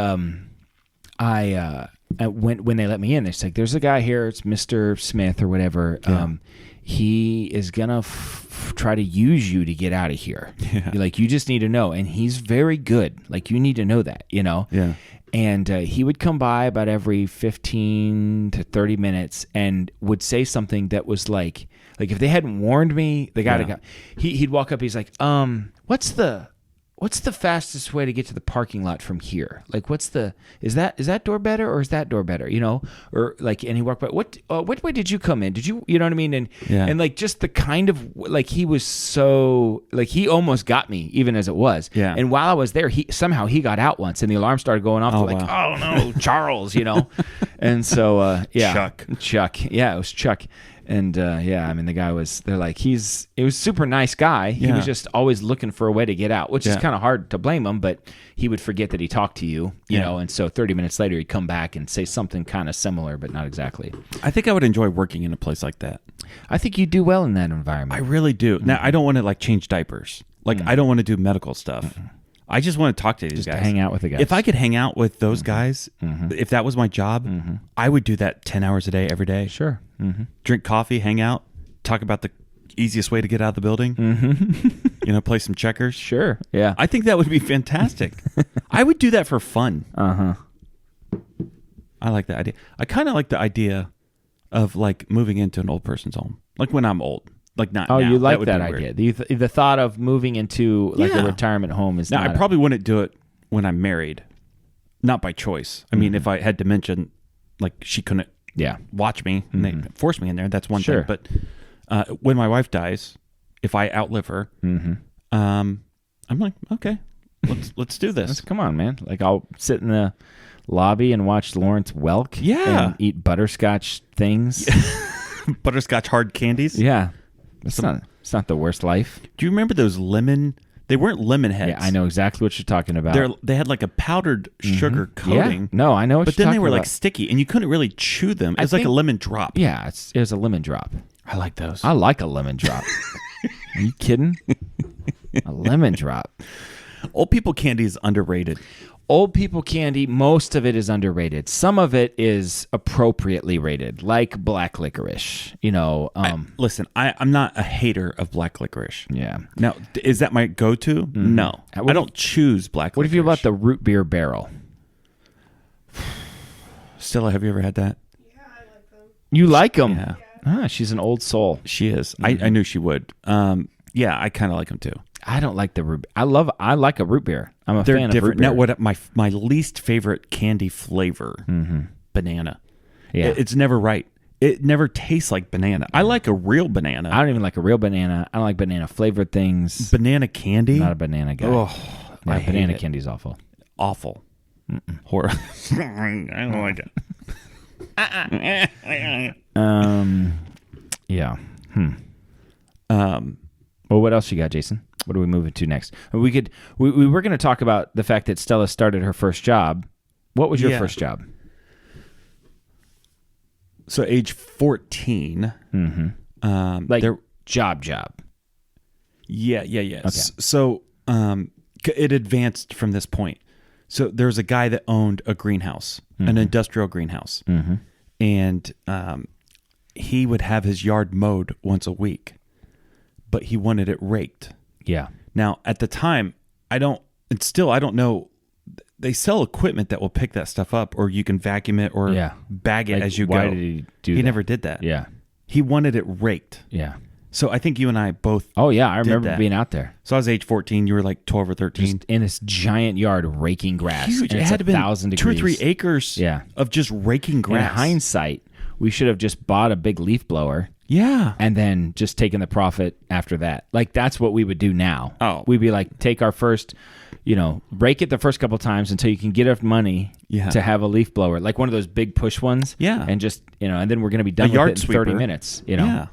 when they let me in, they're like, there's a guy here, it's Mr. Smith or whatever. He is gonna try to use you to get out of here. Like, you just need to know, and he's very good. Like, you need to know that, Yeah. And he would come by about every 15 to 30 minutes and would say something that was like if they hadn't warned me, the guy he'd walk up. He's like, what's the fastest way to get to the parking lot from here? Like, is that door better or is that door better? Or like, and he walked by, what way did you come in? Did you know what I mean? And like, just the kind of, like, he was so, like, he almost got me even as it was. Yeah. And while I was there, he got out once, and the alarm started going off. Oh no, Charles, And so, Chuck. Yeah, it was Chuck. And I mean, the guy they're like, it was a super nice guy. He was just always looking for a way to get out, which is kind of hard to blame him, but he would forget that he talked to you, you know, and so 30 minutes later he'd come back and say something kind of similar, but not exactly. I think I would enjoy working in a place like that. I think you do well in that environment. I really do. Now, I don't want to like change diapers. Like, I don't want to do medical stuff. I just want to talk to these guys. To hang out with the guys. If I could hang out with those guys, if that was my job, I would do that 10 hours a day, every day. Sure. Drink coffee, hang out, talk about the easiest way to get out of the building, play some checkers. Sure. Yeah. I think that would be fantastic. I would do that for fun. I like that idea. I kind of like the idea of like moving into an old person's home, like when I'm old. Like, not now. You like that idea. The thought of moving into like a retirement home is now, I probably wouldn't do it when I'm married, not by choice. I mean, if I had dementia, like, she couldn't watch me and they force me in there, that's one thing. But when my wife dies, if I outlive her, I'm like, okay, let's do this. Come on, man. Like, I'll sit in the lobby and watch Lawrence Welk and eat butterscotch things. Butterscotch hard candies. Yeah. It's not the worst life. Do you remember those they weren't lemon heads. Yeah, I know exactly what you're talking about. They had like a powdered sugar coating. Yeah. No, I know what you're talking about. But then they were like sticky and you couldn't really chew them. It was like a lemon drop. Yeah, it was a lemon drop. I like those. I like a lemon drop. Are you kidding? A lemon drop. Old people candy is underrated. Old people candy, most of it is underrated. Some of it is appropriately rated, like black licorice. Listen, I'm not a hater of black licorice. Yeah. Now, is that my go-to? No. I don't choose black licorice. What do you feel about the root beer barrel? Stella, have you ever had that? Yeah, I like them. You like them? Yeah. Ah, she's an old soul. She is. I knew she would. Yeah, I kind of like them too. I don't like the root. I like a root beer. I'm a fan different. of root beer. Now, what my least favorite candy flavor? Banana. Yeah, it's never right. It never tastes like banana. I like a real banana. I don't even like a real banana. I don't like banana flavored things. Banana candy. I'm not a banana guy. Oh, yeah, banana candy's awful. Awful. Horror. I don't like it. Yeah. Well, what else you got, Jason? What are we moving to next? We were going to talk about the fact that Stella started her first job. What was your first job? So age 14. Like job. Yeah. Okay. So it advanced from this point. So there was a guy that owned a greenhouse, an industrial greenhouse. And he would have his yard mowed once a week, but he wanted it raked. Yeah. Now, at the time, I don't know. They sell equipment that will pick that stuff up, or you can vacuum it or bag it as you go. Why did he do that? He never did that. Yeah. He wanted it raked. Yeah. So I think you and I both. Oh, yeah. I remember being out there. So I was age 14. You were like 12 or 13. Just in this giant yard raking grass. Huge. And it had to be 1,000 2 or degrees. 3 acres of just raking grass. In hindsight, we should have just bought a big leaf blower. Yeah. And then just taken the profit after that. Like, that's what we would do now. Oh. We'd be like, take our first, rake it the first couple times until you can get enough money to have a leaf blower. Like one of those big push ones. Yeah. And just, and then we're going to be done with it in 30 minutes. Yeah.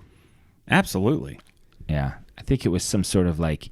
Absolutely. Yeah. I think it was some sort of like,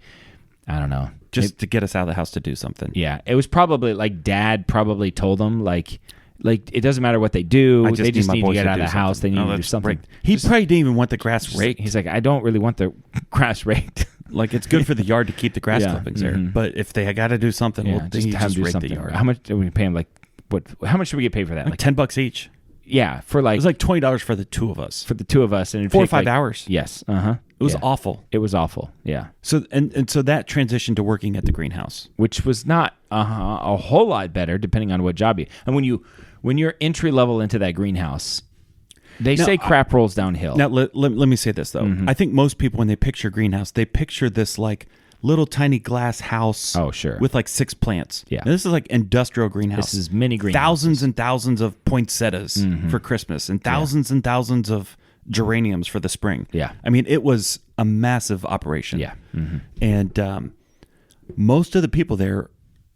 I don't know, just to get us out of the house to do something. Yeah, it was probably like Dad probably told them like it doesn't matter what they do. They just need to get out of the house. They need to do something. He probably didn't even want the grass raked. He's like, I don't really want the grass raked. Like, it's good for the yard to keep the grass clippings there. But if they got to do something, well, they need to just rake the yard. How much do we pay him? Like, what? How much should we get paid for that? Like $10 each. Yeah, for like it was like $20 for the two of us. For the two of us, and 4 or 5 hours. Yes. It was awful. It was awful. Yeah. So and so that transitioned to working at the greenhouse, which was not a whole lot better, depending on what job you. And when you're entry level into that greenhouse, they say crap rolls downhill. Now let me say this though. I think most people, when they picture greenhouse, they picture this like little tiny glass house. Oh, sure. With like 6 plants. Yeah. Now, this is like industrial greenhouse. This is mini greenhouse. Thousands and thousands of poinsettias for Christmas, and thousands and thousands of geraniums for the spring. Yeah. I mean, it was a massive operation. Yeah. And most of the people there,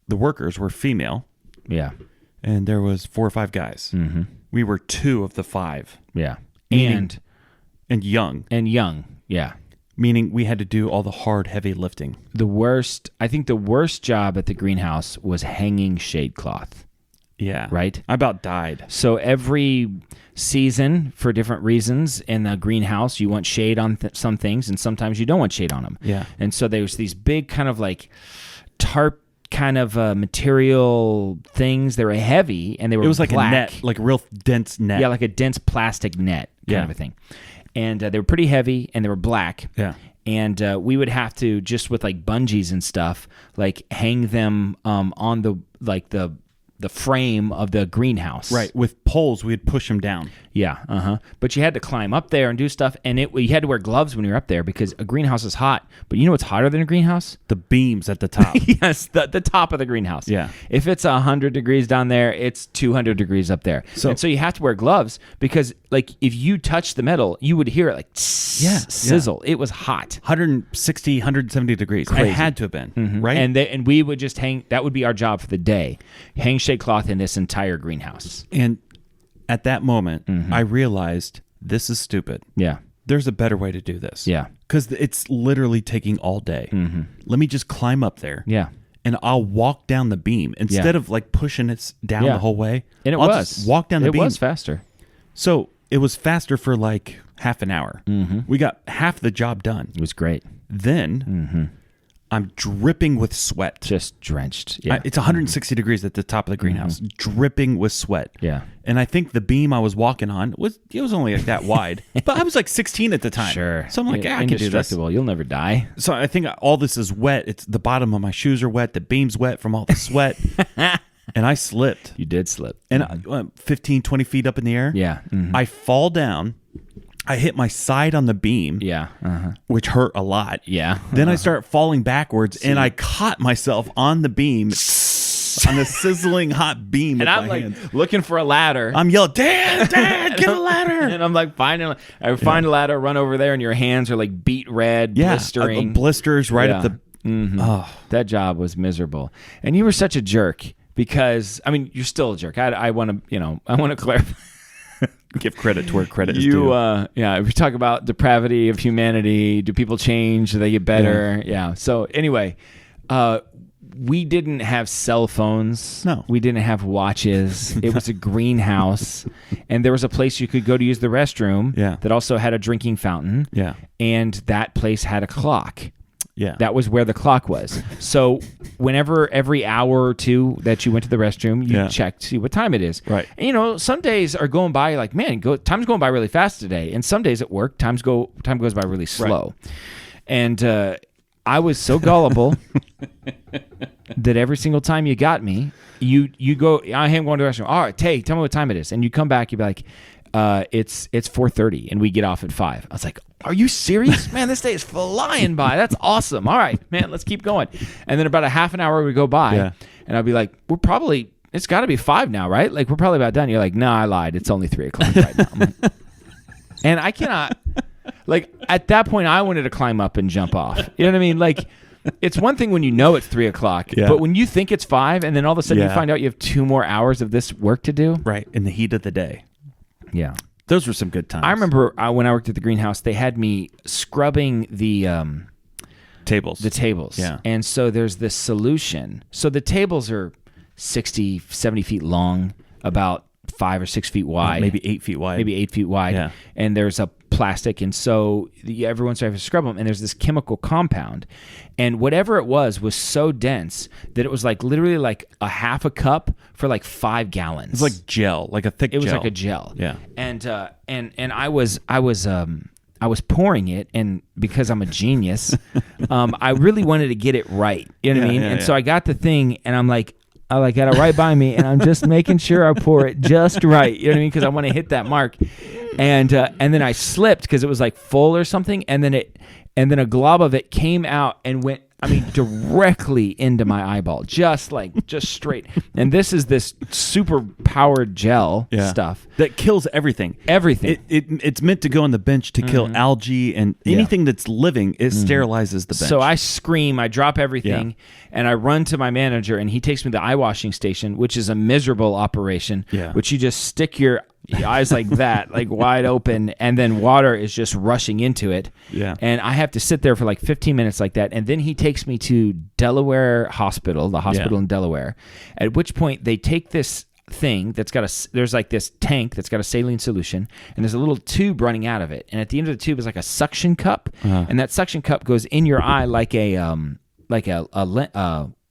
the workers, were female. Yeah. And there was 4 or 5 guys. We were 2 of the 5. Yeah. And young. And young. Yeah. Meaning we had to do all the hard, heavy lifting. I think the worst job at the greenhouse was hanging shade cloth. Yeah. Right? I about died. So every season, for different reasons, in the greenhouse, you want shade on some things, and sometimes you don't want shade on them. Yeah. And so there's these big kind of like tarp kind of material things. They were heavy, and they were It was like black. a net, like a real dense net. Yeah, like a dense plastic net kind of a thing. And they were pretty heavy, and they were black. Yeah. And we would have to, just with like bungees and stuff, like hang them on the frame of the greenhouse. Right. With poles, we'd push them down. Yeah. But you had to climb up there and do stuff, and you had to wear gloves when you were up there because a greenhouse is hot. But you know what's hotter than a greenhouse? The beams at the top. Yes, the top of the greenhouse. Yeah. If it's 100 degrees down there, it's 200 degrees up there. So you have to wear gloves because, like, if you touch the metal, you would hear it like sizzle. It was hot. 160, 170 degrees. Crazy. It had to have been, right? And we would just hang. That would be our job for the day. Hang shade cloth in this entire greenhouse. And at that moment, I realized this is stupid. Yeah. There's a better way to do this. Yeah. Because it's literally taking all day. Let me just climb up there. Yeah. And I'll walk down the beam instead of like pushing it down the whole way. And I'll just walk down the beam. It was faster. So it was faster for like half an hour. We got half the job done. It was great. Then I'm dripping with sweat. Just drenched. Yeah. It's 160 degrees at the top of the greenhouse, dripping with sweat. Yeah. And I think the beam I was walking on was only like that wide, but I was like 16 at the time. Sure. So I'm like, I can do this. Indestructible. You'll never die. So I think all this is wet. It's the bottom of my shoes are wet. The beam's wet from all the sweat. And I slipped. You did slip. And 15, 20 feet up in the air. Yeah. I fall down. I hit my side on the beam. Yeah. Which hurt a lot. Yeah. Then I start falling backwards, and I caught myself on the beam, on the sizzling hot beam. And I'm like looking for a ladder. I'm yelling, Dad, get a ladder. And I'm like, find a ladder, run over there, and your hands are like beet red, blistering. Blisters right up the... Oh. That job was miserable. And you were such a jerk because, I mean, you're still a jerk. I want to clarify. Give credit to where credit is due. If we talk about depravity of humanity, do people change? Do they get better? Yeah. So anyway, we didn't have cell phones. No. We didn't have watches. It was a greenhouse. And there was a place you could go to use the restroom that also had a drinking fountain. Yeah. And that place had a clock. Yeah. That was where the clock was. So whenever every hour or two that you went to the restroom, you checked to see what time it is. Right. And, some days are going by like, man, time's going by really fast today. And some days at work, time goes by really slow. Right. And I was so gullible that every single time you got me, you go, I am going to the restroom. All right, Tay, tell me what time it is. And you come back, you'd be like, it's 4:30 and we get off at 5. I was like, are you serious? Man, this day is flying by. That's awesome. All right, man, let's keep going. And then about a half an hour would go by and I'd be like, it's got to be 5 now, right? Like, we're probably about done. You're like, no, I lied. It's only 3 o'clock right now. And I cannot, like, at that point, I wanted to climb up and jump off. You know what I mean? Like, it's one thing when you know it's 3 o'clock, but when you think it's 5 and then all of a sudden you find out you have 2 more hours of this work to do. Right, in the heat of the day. Yeah. Those were some good times. I remember when I worked at the greenhouse, they had me scrubbing the tables. The tables. Yeah. And so there's this solution. So the tables are 60, 70 feet long, about 5 or 6 feet wide. Maybe 8 feet wide. Maybe 8 feet wide. Yeah. And there's a plastic. And so every once in a while you have to scrub them. And there's this chemical compound. And whatever it was so dense that it was like literally like a half a cup for like 5 gallons. It's like gel, like a thick gel. It was like a gel. Yeah. And I was pouring it, and because I'm a genius, I really wanted to get it right. You know what I mean? And so I got the thing, and I'm like, I got it right by me, and I'm just making sure I pour it just right. You know what I mean? Because I want to hit that mark. And then I slipped because it was like full or something, and then a glob of it came out and went, directly into my eyeball, just straight. And this is this super powered gel stuff that kills everything. Everything. It's meant to go on the bench to kill algae and anything that's living. It sterilizes the bench. So I scream, I drop everything, and I run to my manager, and he takes me to the eye washing station, which is a miserable operation, which you just stick your eyes like that, like wide open, and then water is just rushing into it. Yeah. And I have to sit there for like 15 minutes like that. And then he takes me to Delaware Hospital, the hospital in Delaware, at which point they take this thing that's got there's like this tank that's got a saline solution, and there's a little tube running out of it. And at the end of the tube is like a suction cup. And that suction cup goes in your eye like a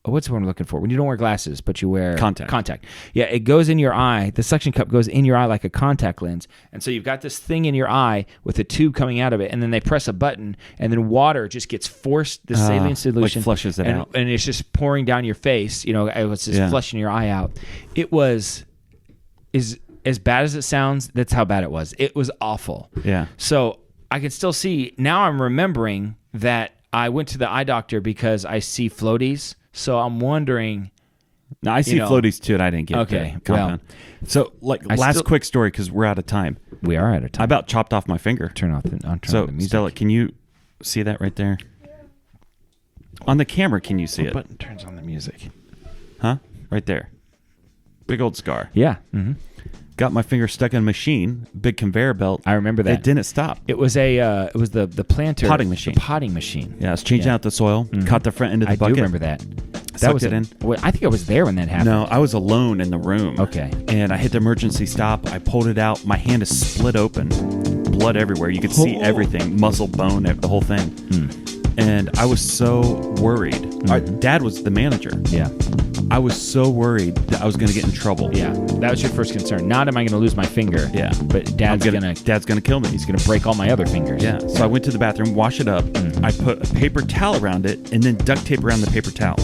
what's the one I'm looking for? When you don't wear glasses, but you wear contact. Yeah, it goes in your eye. The suction cup goes in your eye like a contact lens. And so you've got this thing in your eye with a tube coming out of it, and then they press a button, and then water just gets forced, the saline solution. Like flushes it out. And it's just pouring down your face. It was just flushing your eye out. It was, as bad as it sounds, that's how bad it was. It was awful. Yeah. So I can still see, now I'm remembering that I went to the eye doctor because I see floaties. So I'm wondering. No, I see floaties too, and I didn't get okay. the compound. So, quick story because we're out of time. We are out of time. I about chopped off my finger. Turn off the music. Stella, can you see that right there? On the camera, can you see it? Button turns on the music. Huh? Right there. Big old scar. Yeah. Mm-hmm. Got my finger stuck in a machine, big conveyor belt. I remember that. It didn't stop. It was the planter potting machine. The potting machine. Yeah, I was changing out the soil. Caught the front end of the bucket. I do remember that. Sucked it in. I think I was there when that happened. No, I was alone in the room. Okay. And I hit the emergency stop. I pulled it out. My hand is split open. Blood everywhere. You could see everything. Muscle, bone, the whole thing. And I was so worried. Our dad was the manager. Yeah. I was so worried that I was going to get in trouble. Yeah. That was your first concern. Not am I going to lose my finger. Yeah. But Dad's going to kill me. He's going to break all my other fingers. Yeah. So I went to the bathroom, wash it up. I put a paper towel around it and then duct tape around the paper towel.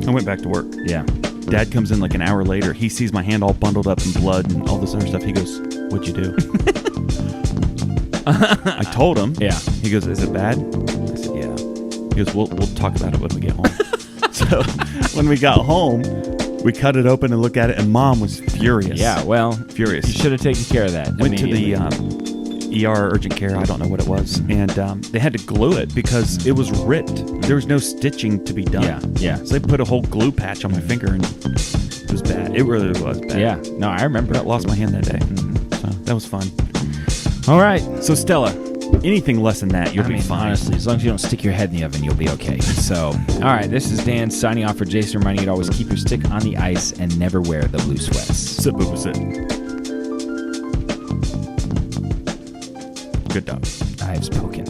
I went back to work. Yeah. Dad comes in like an hour later. He sees my hand all bundled up in blood and all this other stuff. He goes, "What'd you do?" I told him. Yeah. He goes, "Is it bad?" I said, "Yeah." He goes, "We'll talk about it when we get home." So when we got home, we cut it open and looked at it, and Mom was furious. Yeah, well, furious. You should have taken care of that. Went to the ER, urgent care, I don't know what it was, and they had to glue it because it was ripped. There was no stitching to be done. Yeah. So they put a whole glue patch on my finger, and it was bad. It really was bad. Yeah. No, I remember. I lost my hand that day. So that was fun. All right. So Stella, anything less than that, you'll be fine. Honestly, as long as you don't stick your head in the oven, you'll be okay. So, all right, this is Dan signing off for Jason, reminding you to always keep your stick on the ice and never wear the blue sweats. Sit, boo, sit. Good dog. I have spoken.